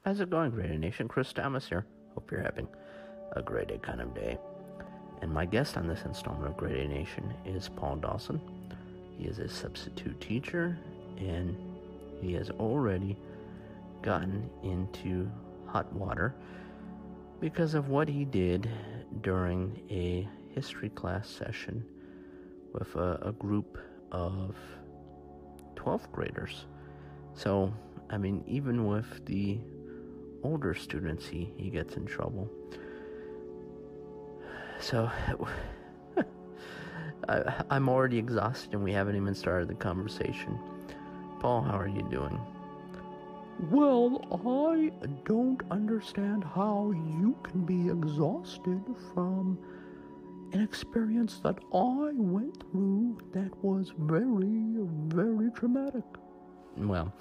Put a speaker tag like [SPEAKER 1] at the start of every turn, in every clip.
[SPEAKER 1] How's it going, Great Nation? Chris Thomas here. Hope you're having a great day kind of day. And my guest on this installment of Great Nation is Paul Dawson. He is a substitute teacher, and he has already gotten into hot water because of what he did during a history class session with a group of 12th graders. So, I mean, even with the older students, he gets in trouble. So, I'm already exhausted and we haven't even started the conversation. Paul, how are you doing?
[SPEAKER 2] Well, I don't understand how you can be exhausted from an experience that I went through that was very, very traumatic.
[SPEAKER 1] Well,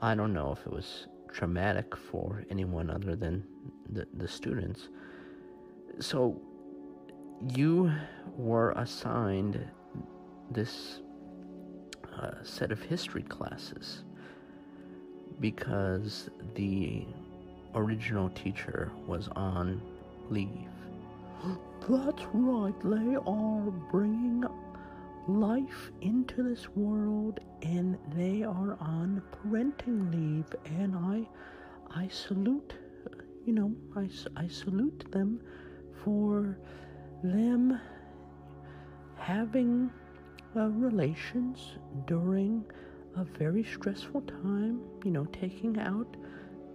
[SPEAKER 1] I don't know if it was traumatic for anyone other than the students. So, you were assigned this set of history classes because the original teacher was on leave.
[SPEAKER 2] That's right, they are bringing life into this world and they are on parenting leave, and I salute, I salute them for them having relations during a very stressful time, taking out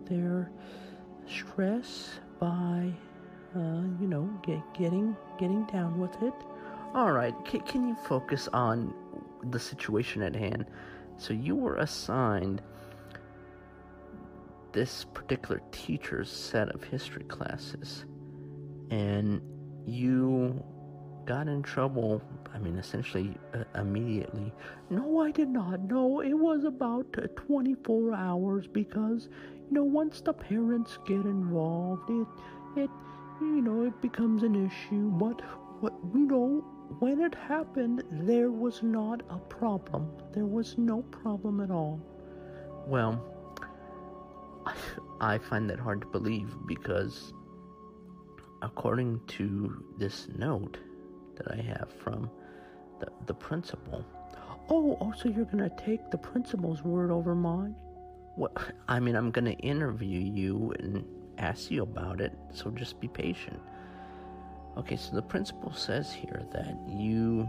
[SPEAKER 2] their stress by, getting down with it.
[SPEAKER 1] All right, can you focus on the situation at hand? So you were assigned this particular teacher's set of history classes, and you got in trouble, essentially immediately.
[SPEAKER 2] No, I did not. No, it was about 24 hours because, once the parents get involved, it becomes an issue. But, when it happened, there was not a problem. There was no problem at all.
[SPEAKER 1] Well, I find that hard to believe because according to this note that I have from the principal.
[SPEAKER 2] Oh, so you're going to take the principal's word over mine?
[SPEAKER 1] Well, I'm going to interview you and ask you about it, so just be patient. Okay, so the principal says here that you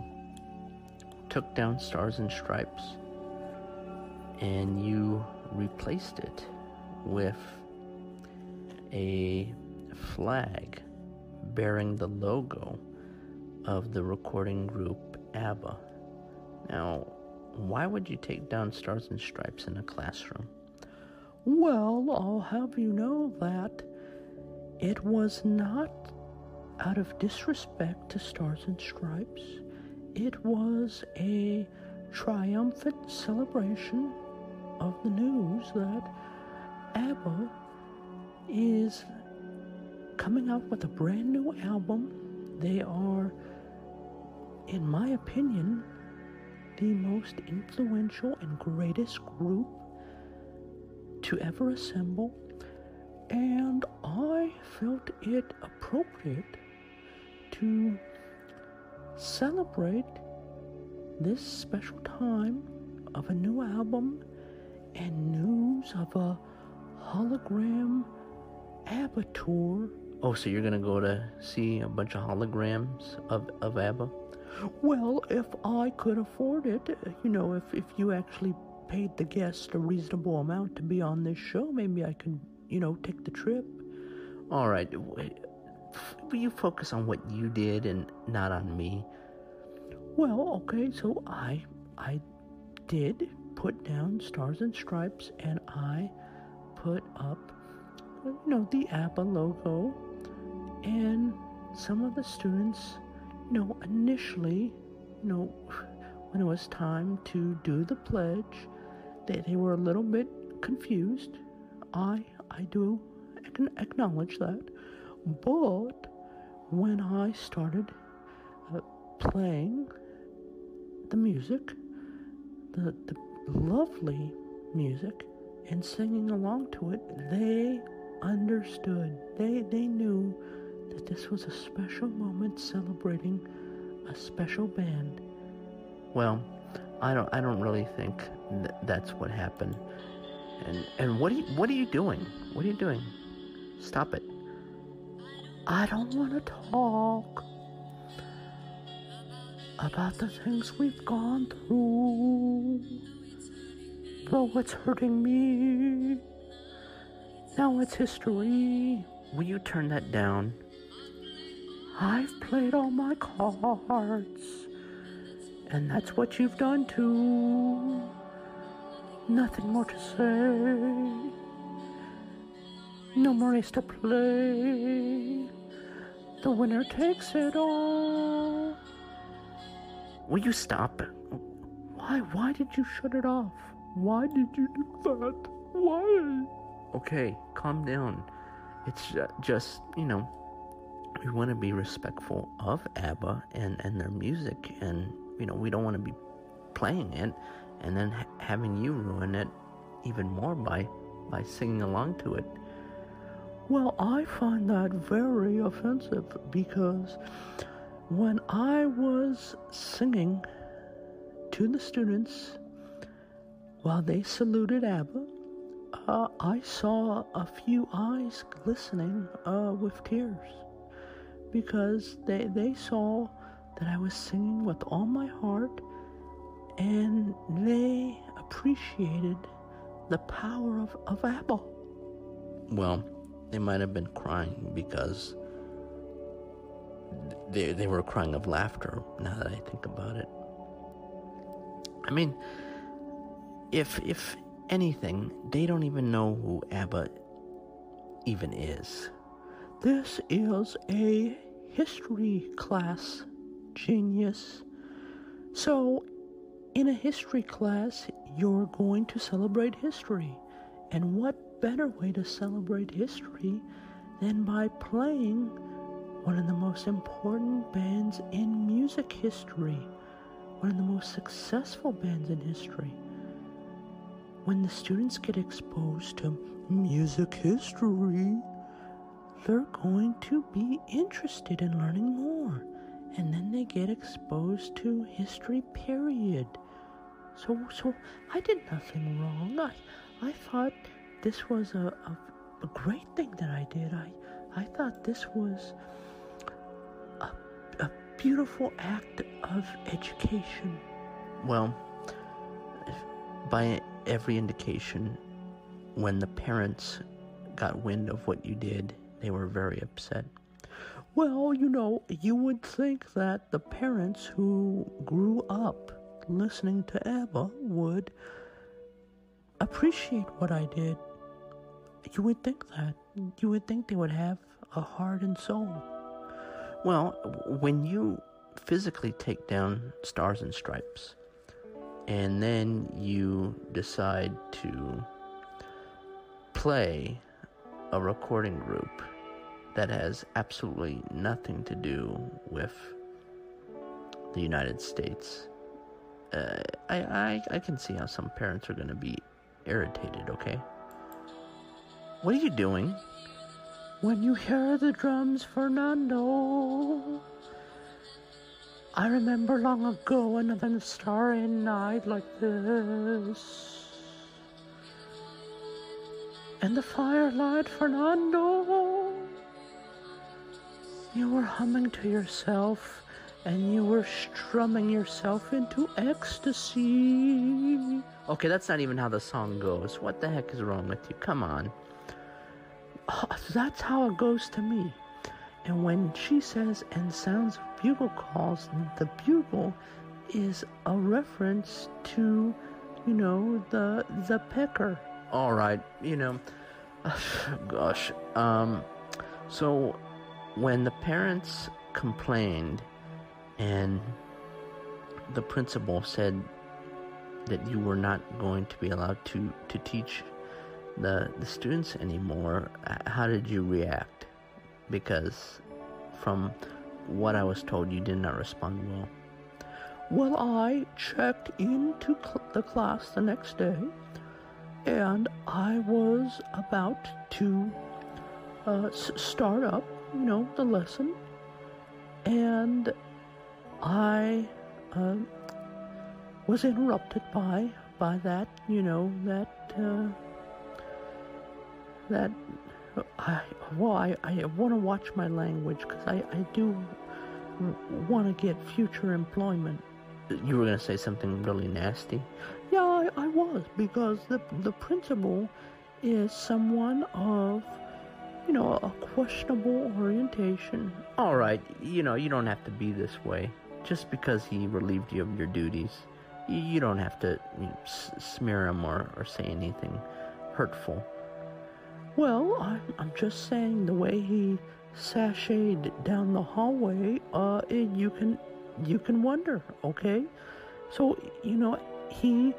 [SPEAKER 1] took down Stars and Stripes and you replaced it with a flag bearing the logo of the recording group ABBA. Now, why would you take down Stars and Stripes in a classroom?
[SPEAKER 2] Well, I'll have you know that it was not out of disrespect to Stars and Stripes. It was a triumphant celebration of the news that ABBA is coming out with a brand new album. They are, in my opinion, the most influential and greatest group to ever assemble, and I felt it appropriate to celebrate this special time of a new album and news of a Hologram ABBA tour.
[SPEAKER 1] Oh, so you're going to go to see a bunch of holograms of ABBA?
[SPEAKER 2] Well, if I could afford it, if you actually paid the guest a reasonable amount to be on this show, maybe I could, take the trip.
[SPEAKER 1] All right. Will you focus on what you did and not on me?
[SPEAKER 2] Well, okay, so I did put down Stars and Stripes, and I put up, the ABBA logo, and some of the students, initially, when it was time to do the pledge, they were a little bit confused. I do acknowledge that. But when I started playing the music, the lovely music, and singing along to it, they understood. They knew that this was a special moment celebrating a special band.
[SPEAKER 1] Well, I don't really think that's what happened. And what are you doing? What are you doing? Stop it.
[SPEAKER 2] I don't want to talk about the things we've gone through, though it's hurting me. Now it's history.
[SPEAKER 1] Will you turn that down?
[SPEAKER 2] I've played all my cards, and that's what you've done too. Nothing more to say. No more race to play. The winner takes it all.
[SPEAKER 1] Will you stop?
[SPEAKER 2] Why did you shut it off? Why did you do that? Why?
[SPEAKER 1] Okay, calm down. It's just, we want to be respectful of ABBA and their music, and, we don't want to be playing it and then having you ruin it even more by singing along to it.
[SPEAKER 2] Well, I find that very offensive, because when I was singing to the students while they saluted ABBA, I saw a few eyes glistening with tears, because they saw that I was singing with all my heart, and they appreciated the power of ABBA.
[SPEAKER 1] Well, they might have been crying because they were crying of laughter, now that I think about it. I mean, if anything, they don't even know who ABBA even is.
[SPEAKER 2] This is a history class, genius. So, in a history class, you're going to celebrate history. And what better way to celebrate history than by playing one of the most important bands in music history, one of the most successful bands in history. When the students get exposed to music history, they're going to be interested in learning more. And then they get exposed to history, period. So I did nothing wrong. I thought this was a great thing that I did. I thought this was a beautiful act of education.
[SPEAKER 1] Well, by every indication, when the parents got wind of what you did, they were very upset.
[SPEAKER 2] Well, you would think that the parents who grew up listening to ABBA would appreciate what I did. You would think that. You would think they would have a heart and soul.
[SPEAKER 1] Well, when you physically take down Stars and Stripes, and then you decide to play a recording group that has absolutely nothing to do with the United States, I can see how some parents are going to be irritated, okay? What are you doing?
[SPEAKER 2] When you hear the drums, Fernando, I remember long ago another starry night like this. And the firelight, Fernando, you were humming to yourself, and you were strumming yourself into ecstasy.
[SPEAKER 1] Okay, that's not even how the song goes. What the heck is wrong with you? Come on.
[SPEAKER 2] That's how it goes to me. And when she says, and sounds of bugle calls, the bugle is a reference to, the pecker.
[SPEAKER 1] All right, gosh. So when the parents complained and the principal said that you were not going to be allowed to teach the students anymore, how did you react? Because from what I was told, you did not respond well.
[SPEAKER 2] Well, I checked into the class the next day, and I was about to start up, the lesson, and I was interrupted by that, that I want to watch my language because I do want to get future employment.
[SPEAKER 1] You were going to say something really nasty?
[SPEAKER 2] Yeah, I was, because the principal is someone of, a questionable orientation.
[SPEAKER 1] All right, you don't have to be this way. Just because he relieved you of your duties, you don't have to smear him or say anything hurtful.
[SPEAKER 2] Well, I'm just saying the way he sashayed down the hallway, you can wonder, okay? So, he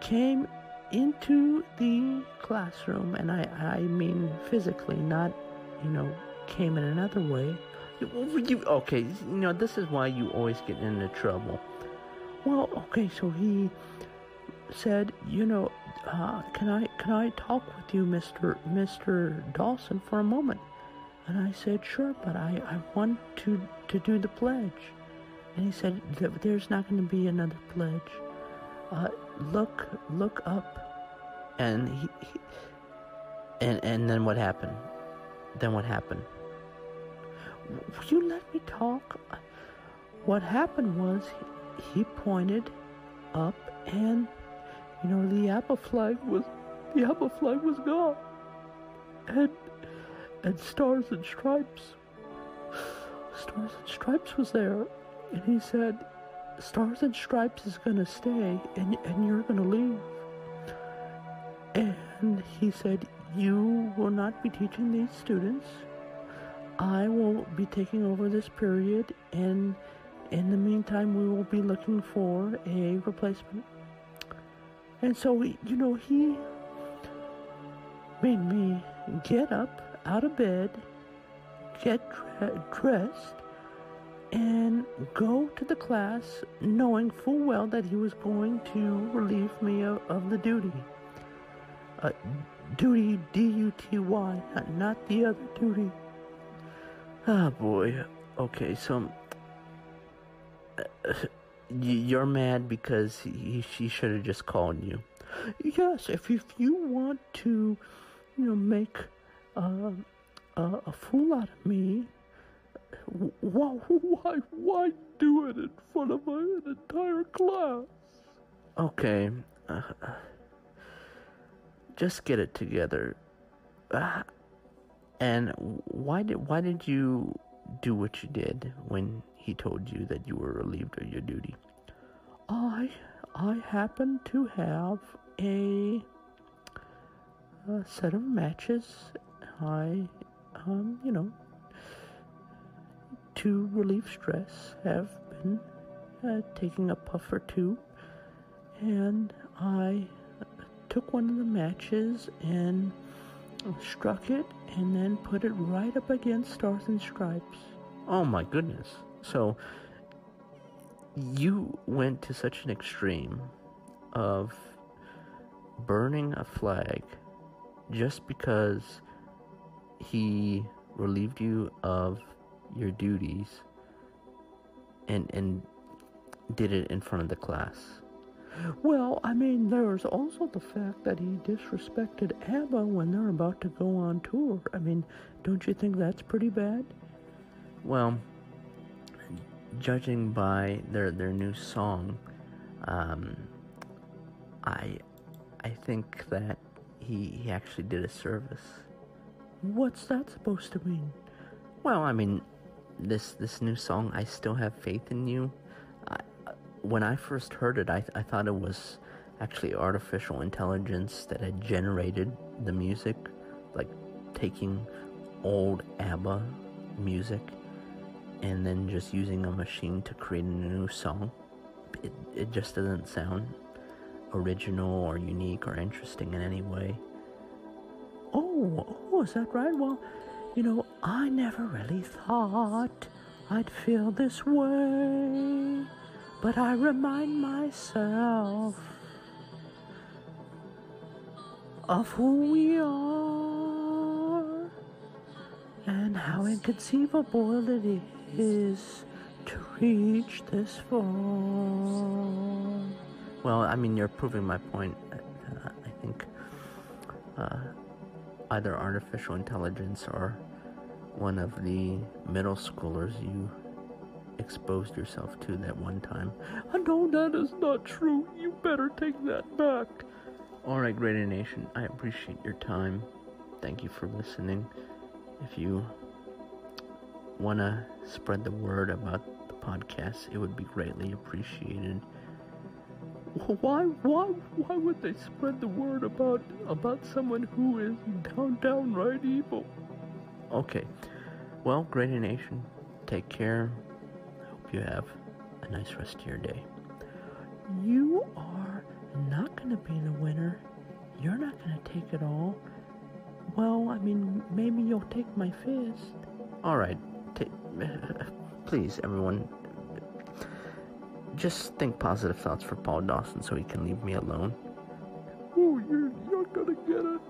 [SPEAKER 2] came into the classroom, and I mean physically, not, came in another way.
[SPEAKER 1] Okay, this is why you always get into trouble.
[SPEAKER 2] Well, okay, so he said, can I talk with you, Mr. Dawson, for a moment? And I said, sure, but I want to do the pledge. And he said, there's not going to be another pledge. Look up.
[SPEAKER 1] And and then what happened?
[SPEAKER 2] Will you let me talk? What happened was he pointed up, and the ABBA flag was gone, and Stars and Stripes was there, and he said, Stars and Stripes is gonna stay, and you're gonna leave. And he said, you will not be teaching these students. I will be taking over this period, and in the meantime, we will be looking for a replacement. And so, he made me get up out of bed, get dressed, and go to the class, knowing full well that he was going to relieve me of the duty. Duty, D-U-T-Y, not the other duty.
[SPEAKER 1] Ah, boy. Okay, so you're mad because he should have just called you.
[SPEAKER 2] Yes, if you want to, make a fool out of me, why do it in front of an entire class?
[SPEAKER 1] Okay, just get it together. And why did you do what you did when he told you that you were relieved of your duty?
[SPEAKER 2] I happen to have a set of matches. To relieve stress, have been taking a puff or two, and I took one of the matches and struck it, and then put it right up against Stars and Stripes.
[SPEAKER 1] Oh my goodness. So you went to such an extreme of burning a flag just because he relieved you of your duties and did it in front of the class.
[SPEAKER 2] Well, I mean, there's also the fact that he disrespected ABBA when they're about to go on tour. I mean, don't you think that's pretty bad?
[SPEAKER 1] Well, judging by their new song, I think that he actually did a service.
[SPEAKER 2] What's that supposed to mean?
[SPEAKER 1] Well, I mean, this new song, I Still Have Faith in You. When I first heard it, I thought it was actually artificial intelligence that had generated the music, like taking old ABBA music and then just using a machine to create a new song. It just doesn't sound original or unique or interesting in any way.
[SPEAKER 2] Oh, is that right? Well, I never really thought I'd feel this way. But I remind myself of who we are. And how inconceivable it is to reach this far.
[SPEAKER 1] Well, I mean, you're proving my point. I think either artificial intelligence or one of the middle schoolers you exposed yourself to that one time.
[SPEAKER 2] No, that is not true. You better take that back.
[SPEAKER 1] All right, Great A Nation, I appreciate your time. Thank you for listening. If you want to spread the word about the podcast, it would be greatly appreciated.
[SPEAKER 2] Why would they spread the word about someone who is downright evil?
[SPEAKER 1] Okay, well, Great A Nation, take care. I hope you have a nice rest of your day.
[SPEAKER 2] You are not going to be the winner. You're not going to take it all. Well, I mean, maybe you'll take my fist.
[SPEAKER 1] All right, please, everyone, just think positive thoughts for Paul Dawson so he can leave me alone.
[SPEAKER 2] Oh, you're going to get it.